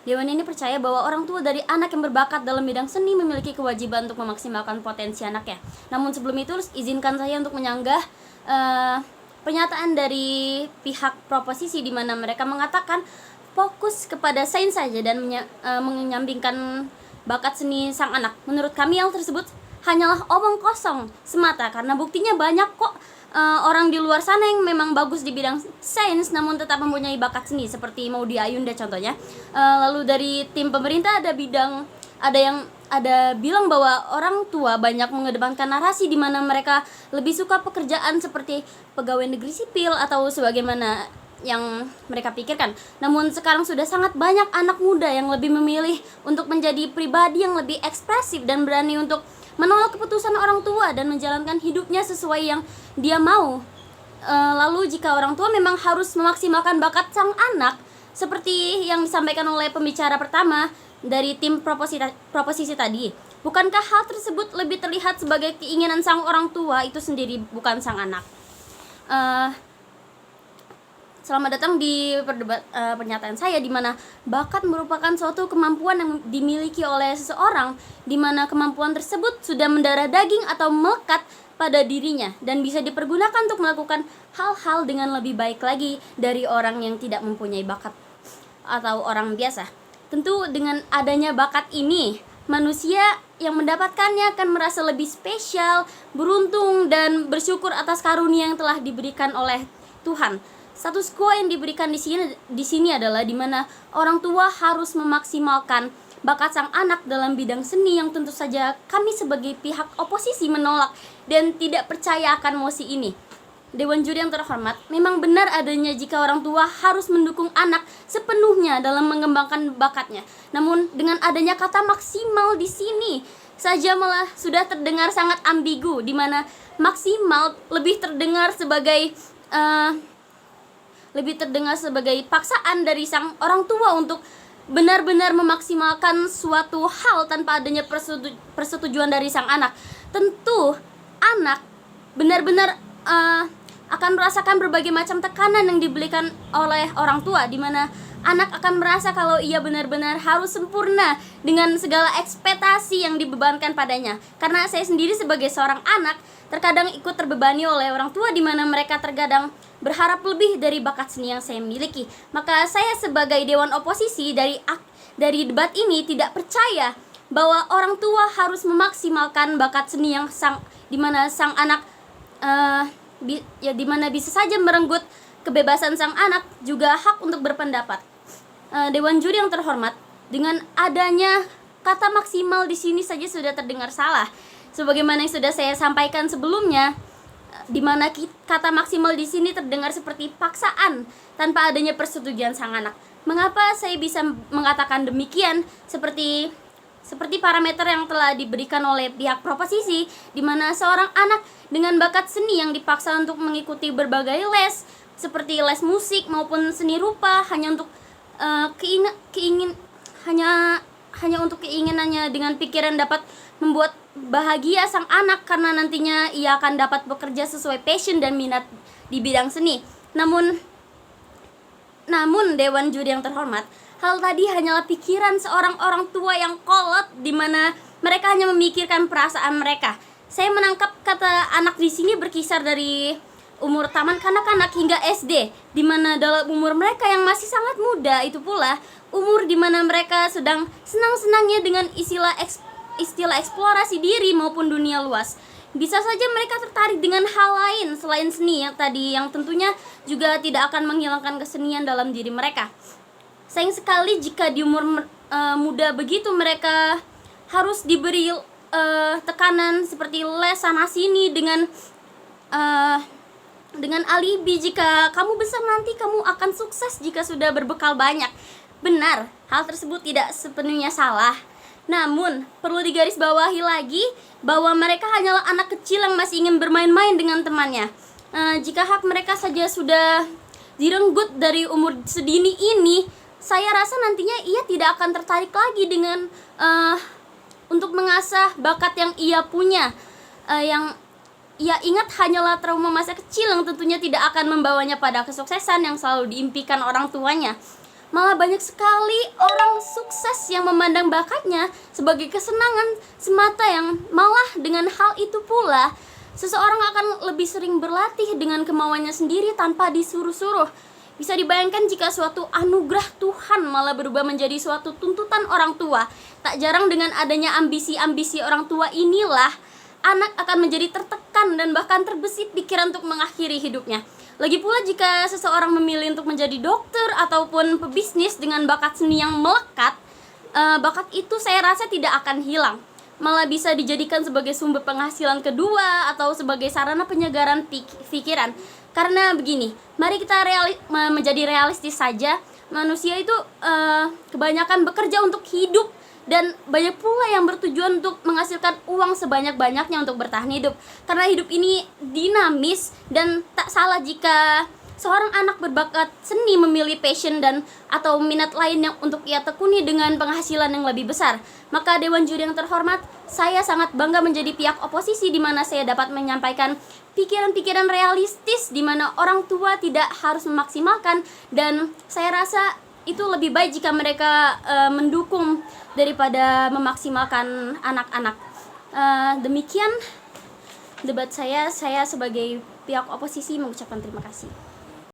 Dewan ini percaya bahwa orang tua dari anak yang berbakat dalam bidang seni memiliki kewajiban untuk memaksimalkan potensi anaknya. Namun sebelum itu, izinkan saya untuk menyanggah pernyataan dari pihak proposisi di mana mereka mengatakan fokus kepada sains saja dan menyampingkan bakat seni sang anak. Menurut kami hal tersebut hanyalah omong kosong semata, karena buktinya banyak kok orang di luar sana yang memang bagus di bidang sains namun tetap mempunyai bakat seni, seperti Maudy Ayunda contohnya. Lalu dari tim pemerintah ada bilang bahwa orang tua banyak mengedepankan narasi di mana mereka lebih suka pekerjaan seperti pegawai negeri sipil atau sebagaimana yang mereka pikirkan. Namun sekarang sudah sangat banyak anak muda yang lebih memilih untuk menjadi pribadi yang lebih ekspresif dan berani untuk menolak keputusan orang tua dan menjalankan hidupnya sesuai yang dia mau. Lalu jika orang tua memang harus memaksimalkan bakat sang anak, seperti yang disampaikan oleh pembicara pertama dari tim proposisi tadi, bukankah hal tersebut lebih terlihat sebagai keinginan sang orang tua itu sendiri, bukan sang anak? Selamat datang di pernyataan saya di mana bakat merupakan suatu kemampuan yang dimiliki oleh seseorang di mana kemampuan tersebut sudah mendarah daging atau melekat pada dirinya dan bisa dipergunakan untuk melakukan hal-hal dengan lebih baik lagi dari orang yang tidak mempunyai bakat atau orang biasa. Tentu dengan adanya bakat ini, manusia yang mendapatkannya akan merasa lebih spesial, beruntung, dan bersyukur atas karunia yang telah diberikan oleh Tuhan. Status quo yang diberikan di sini adalah di mana orang tua harus memaksimalkan bakat sang anak dalam bidang seni yang tentu saja kami sebagai pihak oposisi menolak dan tidak percaya akan mosi ini. Dewan juri yang terhormat, memang benar adanya jika orang tua harus mendukung anak sepenuhnya dalam mengembangkan bakatnya. Namun dengan adanya kata maksimal di sini saja malah sudah terdengar sangat ambigu, di mana maksimal lebih terdengar sebagai paksaan dari sang orang tua untuk benar-benar memaksimalkan suatu hal tanpa adanya persetujuan dari sang anak. Tentu anak benar-benar akan merasakan berbagai macam tekanan yang diberikan oleh orang tua, di mana anak akan merasa kalau ia benar-benar harus sempurna dengan segala ekspektasi yang dibebankan padanya. Karena saya sendiri sebagai seorang anak terkadang ikut terbebani oleh orang tua di mana mereka terkadang berharap lebih dari bakat seni yang saya miliki. Maka saya sebagai dewan oposisi dari debat ini tidak percaya bahwa orang tua harus memaksimalkan bakat seni yang di mana sang anak di mana bisa saja merenggut kebebasan sang anak juga hak untuk berpendapat. Dewan juri yang terhormat, dengan adanya kata maksimal di sini saja sudah terdengar salah. Sebagaimana yang sudah saya sampaikan sebelumnya, di mana kata maksimal di sini terdengar seperti paksaan tanpa adanya persetujuan sang anak. Mengapa saya bisa mengatakan demikian? Seperti parameter yang telah diberikan oleh pihak proposisi, di mana seorang anak dengan bakat seni yang dipaksa untuk mengikuti berbagai les seperti les musik maupun seni rupa hanya untuk hanya untuk keinginannya, dengan pikiran dapat membuat bahagia sang anak karena nantinya ia akan dapat bekerja sesuai passion dan minat di bidang seni. Namun Dewan juri yang terhormat, hal tadi hanyalah pikiran seorang orang tua yang kolot, di mana mereka hanya memikirkan perasaan mereka. Saya menangkap kata anak di sini berkisar dari umur taman kanak-kanak hingga SD, di mana dalam umur mereka yang masih sangat muda itu pula umur di mana mereka sedang senang-senangnya dengan istilah eksplorasi diri maupun dunia luas. Bisa saja mereka tertarik dengan hal lain selain seni yang tentunya juga tidak akan menghilangkan kesenian dalam diri mereka. Sayang sekali jika di umur muda begitu mereka harus diberi tekanan seperti les sana sini dengan alibi jika kamu besar nanti kamu akan sukses jika sudah berbekal banyak. Benar, hal tersebut tidak sepenuhnya salah. Namun, perlu digarisbawahi lagi bahwa mereka hanyalah anak kecil yang masih ingin bermain-main dengan temannya. Jika hak mereka saja sudah direnggut dari umur sedini ini, saya rasa nantinya ia tidak akan tertarik lagi dengan untuk mengasah bakat yang ia punya. Yang ia ingat hanyalah trauma masa kecil yang tentunya tidak akan membawanya pada kesuksesan yang selalu diimpikan orang tuanya. Malah banyak sekali orang sukses yang memandang bakatnya sebagai kesenangan semata, yang malah dengan hal itu pula seseorang akan lebih sering berlatih dengan kemauannya sendiri tanpa disuruh-suruh. Bisa dibayangkan jika suatu anugerah Tuhan malah berubah menjadi suatu tuntutan orang tua. Tak jarang dengan adanya ambisi-ambisi orang tua inilah anak akan menjadi tertekan dan bahkan terbesit pikiran untuk mengakhiri hidupnya. Lagi pula jika seseorang memilih untuk menjadi dokter ataupun pebisnis dengan bakat seni yang melekat, bakat itu saya rasa tidak akan hilang. Malah bisa dijadikan sebagai sumber penghasilan kedua atau sebagai sarana penyegaran pikiran. Karena begini, mari kita menjadi realistis saja. Manusia itu kebanyakan bekerja untuk hidup, dan banyak pula yang bertujuan untuk menghasilkan uang sebanyak-banyaknya untuk bertahan hidup. Karena hidup ini dinamis, dan tak salah jika seorang anak berbakat seni memilih passion dan atau minat lain yang untuk ia tekuni dengan penghasilan yang lebih besar. Maka Dewan Juri yang terhormat, saya sangat bangga menjadi pihak oposisi di mana saya dapat menyampaikan pikiran-pikiran realistis di mana orang tua tidak harus memaksimalkan, dan saya rasa itu lebih baik jika mereka mendukung daripada memaksimalkan anak-anak. Demikian debat saya sebagai pihak oposisi mengucapkan terima kasih.